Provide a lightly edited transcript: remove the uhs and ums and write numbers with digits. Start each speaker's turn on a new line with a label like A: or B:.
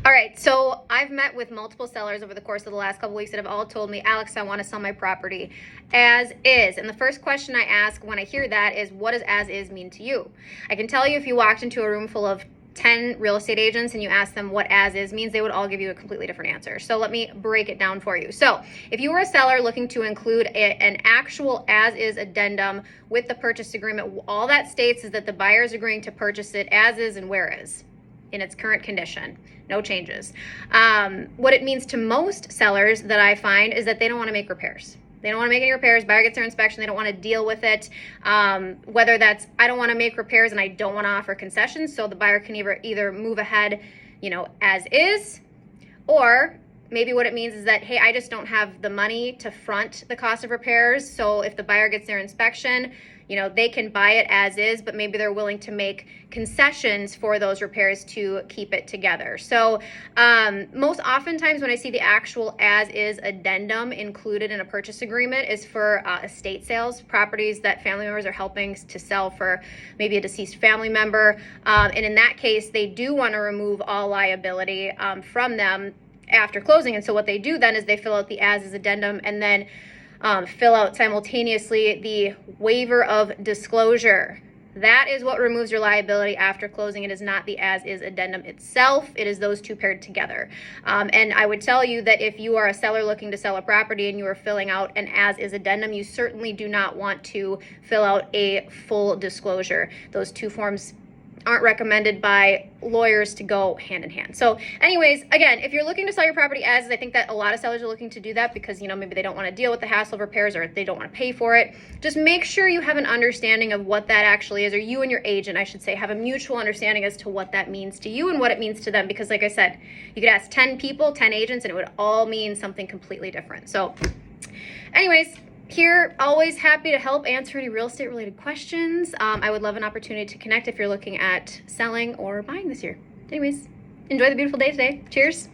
A: All right, so I've met with multiple sellers over the course of the last couple weeks that have all told me, Alex, I want to sell my property as is. And the first question I ask when I hear that is, what does as is mean to you? I can tell you, if you walked into a room full of 10 real estate agents and you ask them what as is means, they would all give you a completely different answer. So let me break it down for you. So if you were a seller looking to include an actual as is addendum with the purchase agreement, all that states is that the buyer is agreeing to purchase it as is and where is in its current condition, no changes. What it means to most sellers that I find is that they don't want to make repairs. They don't want to make any repairs. Buyer gets their inspection. They don't want to deal with it. Whether that's, I don't want to make repairs and I don't want to offer concessions, so the buyer can either move ahead, as is, or maybe what it means is that, hey, I just don't have the money to front the cost of repairs. So if the buyer gets their inspection, they can buy it as is, but maybe they're willing to make concessions for those repairs to keep it together. So most oftentimes when I see the actual as is addendum included in a purchase agreement is for estate sales, properties that family members are helping to sell for maybe a deceased family member. And in that case, they do want to remove all liability from them after closing. And so what they do then is they fill out the as is addendum and then fill out simultaneously the waiver of disclosure. That is what removes your liability after closing. It is not the as-is addendum itself. It is those two paired together. And I would tell you that if you are a seller looking to sell a property and you are filling out an as-is addendum, you certainly do not want to fill out a full disclosure. Those two forms aren't recommended by lawyers to go hand in hand. So anyways, again, if you're looking to sell your property as is, I think that a lot of sellers are looking to do that because, maybe they don't want to deal with the hassle of repairs or they don't want to pay for it. Just make sure you have an understanding of what that actually is, or you and your agent, I should say, have a mutual understanding as to what that means to you and what it means to them. Because like I said, you could ask 10 people, 10 agents, and it would all mean something completely different. So anyways, here, always happy to help answer any real estate related questions. I would love an opportunity to connect if you're looking at selling or buying this year. Anyways, enjoy the beautiful day today. Cheers.